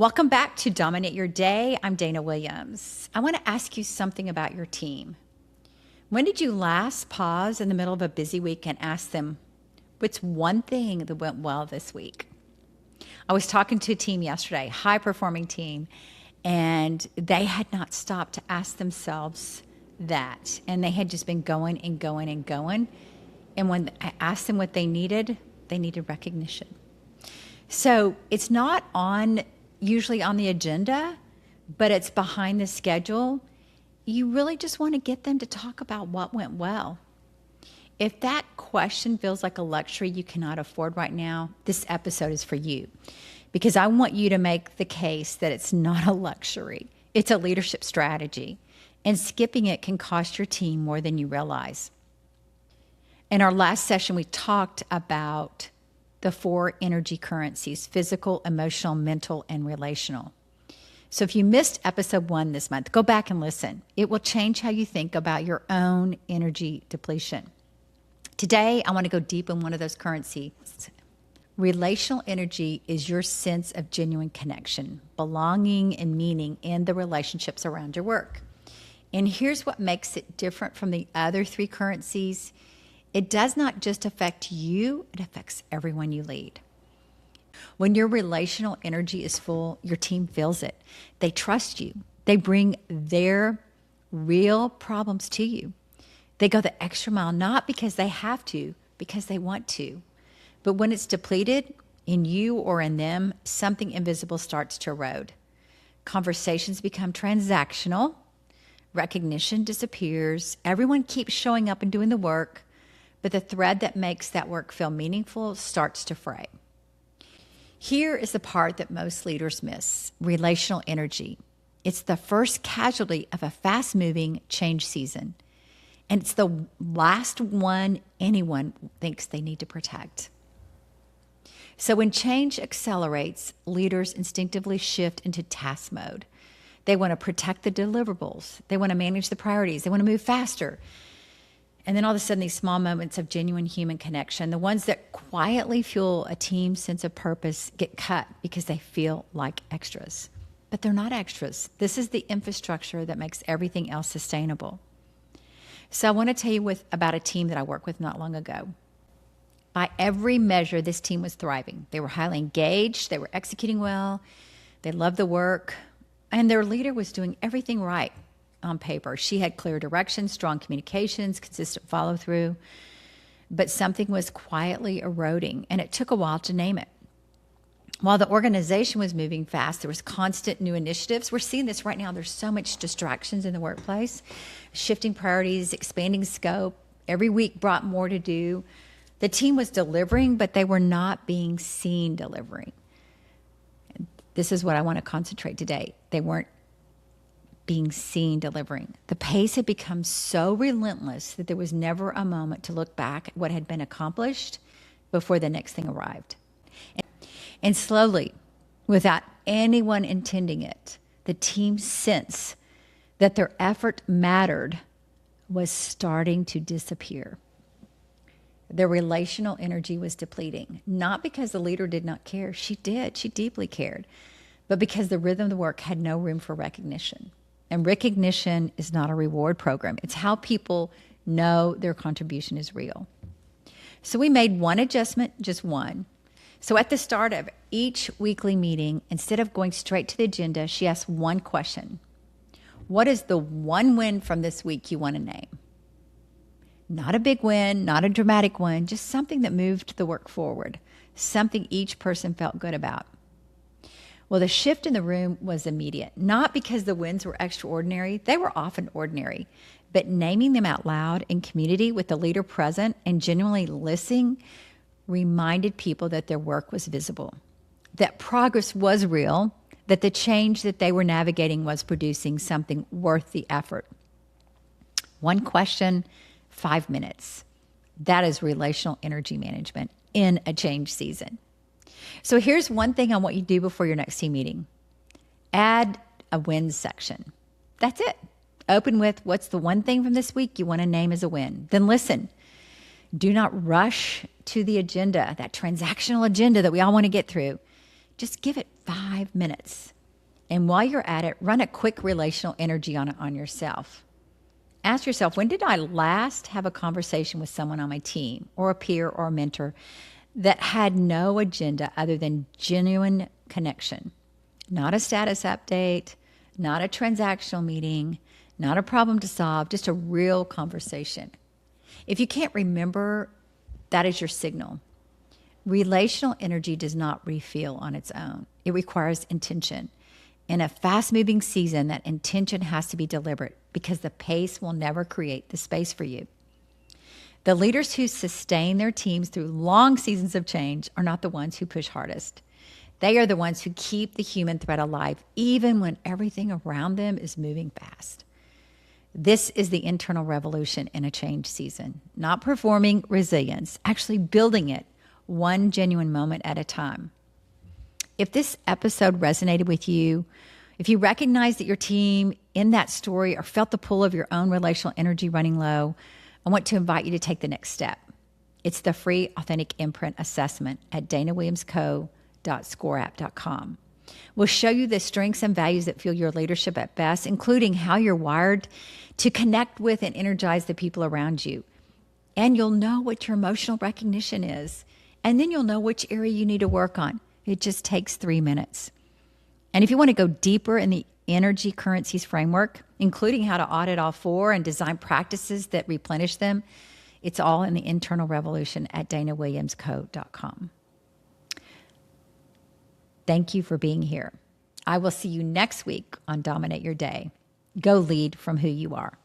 Welcome back to Dominate Your Day. I'm Dana Williams. I want to ask you something about your team. When did you last pause in the middle of a busy week and ask them, what's one thing that went well this week? I was talking to a team yesterday, high-performing team, and they had not stopped to ask themselves that. And they had just been going and going and going. And when I asked them what they needed recognition. So it's not usually on the agenda, but it's behind the schedule. You really just want to get them to talk about what went well. If that question feels like a luxury you cannot afford right now, this episode is for you, because I want you to make the case that it's not a luxury. It's a leadership strategy, and skipping it can cost your team more than you realize. In our last session, we talked about the 4 energy currencies: physical, emotional, mental, and relational. So if you missed episode 1 this month, go back and listen. It will change how you think about your own energy depletion. Today, I want to go deep in one of those currencies. Relational energy is your sense of genuine connection, belonging, and meaning in the relationships around your work. And here's what makes it different from the other 3 currencies. It does not just affect you, it affects everyone you lead. When your relational energy is full, your team feels it. They trust you. They bring their real problems to you. They go the extra mile, not because they have to, because they want to. But when it's depleted, in you or in them, something invisible starts to erode. Conversations become transactional. Recognition disappears. Everyone keeps showing up and doing the work, but the thread that makes that work feel meaningful starts to fray. Here is the part that most leaders miss: relational energy. It's the first casualty of a fast-moving change season, and it's the last one anyone thinks they need to protect. So when change accelerates, leaders instinctively shift into task mode. They want to protect the deliverables. They want to manage the priorities. They want to move faster. And then all of a sudden, these small moments of genuine human connection, the ones that quietly fuel a team's sense of purpose, get cut because they feel like extras. But they're not extras. This is the infrastructure that makes everything else sustainable. So I want to tell you about a team that I worked with not long ago. By every measure, this team was thriving. They were highly engaged. They were executing well. They loved the work. And their leader was doing everything right on paper. She had clear direction, strong communications, consistent follow-through. But something was quietly eroding, and it took a while to name it. While the organization was moving fast, there was constant new initiatives. We're seeing this right now. There's so much distractions in the workplace, shifting priorities, expanding scope. Every week brought more to do. The team was delivering, but they were not being seen delivering. This is what I want to concentrate today. They weren't being seen delivering. The pace had become so relentless that there was never a moment to look back at what had been accomplished before the next thing arrived. And slowly, without anyone intending it, the team's sense that their effort mattered was starting to disappear. Their relational energy was depleting, not because the leader did not care. She did. She deeply cared. But because the rhythm of the work had no room for recognition. And recognition is not a reward program. It's how people know their contribution is real. So we made one adjustment, just one. So at the start of each weekly meeting, instead of going straight to the agenda, she asked one question. What is the one win from this week you want to name? Not a big win, not a dramatic one, just something that moved the work forward, something each person felt good about. Well, the shift in the room was immediate, not because the wins were extraordinary. They were often ordinary, but naming them out loud in community with the leader present and genuinely listening reminded people that their work was visible, that progress was real, that the change that they were navigating was producing something worth the effort. One question, 5 minutes. That is relational energy management in a change season. So here's one thing I want you to do before your next team meeting. Add a wins section. That's it. Open with what's the one thing from this week you want to name as a win. Then listen. Do not rush to the agenda, that transactional agenda that we all want to get through. Just give it 5 minutes. And while you're at it, run a quick relational energy on yourself. Ask yourself, when did I last have a conversation with someone on my team or a peer or a mentor that had no agenda other than genuine connection? Not a status update, not a transactional meeting, not a problem to solve, just a real conversation. If you can't remember, that is your signal. Relational energy does not refill on its own. It requires intention. In a fast-moving season, that intention has to be deliberate because the pace will never create the space for you. The leaders who sustain their teams through long seasons of change are not the ones who push hardest. They are the ones who keep the human thread alive, even when everything around them is moving fast. This is the internal revolution in a change season, not performing resilience, actually building it one genuine moment at a time. If this episode resonated with you, if you recognize that your team in that story or felt the pull of your own relational energy running low, I want to invite you to take the next step. It's the free Authentic Imprint Assessment at danawilliamsco.scoreapp.com. We'll show you the strengths and values that fuel your leadership at best, including how you're wired to connect with and energize the people around you. And you'll know what your emotional recognition is. And then you'll know which area you need to work on. It just takes 3 minutes. And if you want to go deeper in the energy currencies framework, including how to audit all 4 and design practices that replenish them, it's all in the internal revolution at danawilliamsco.com. Thank you for being here. I will see you next week on Dominate Your Day. Go lead from who you are.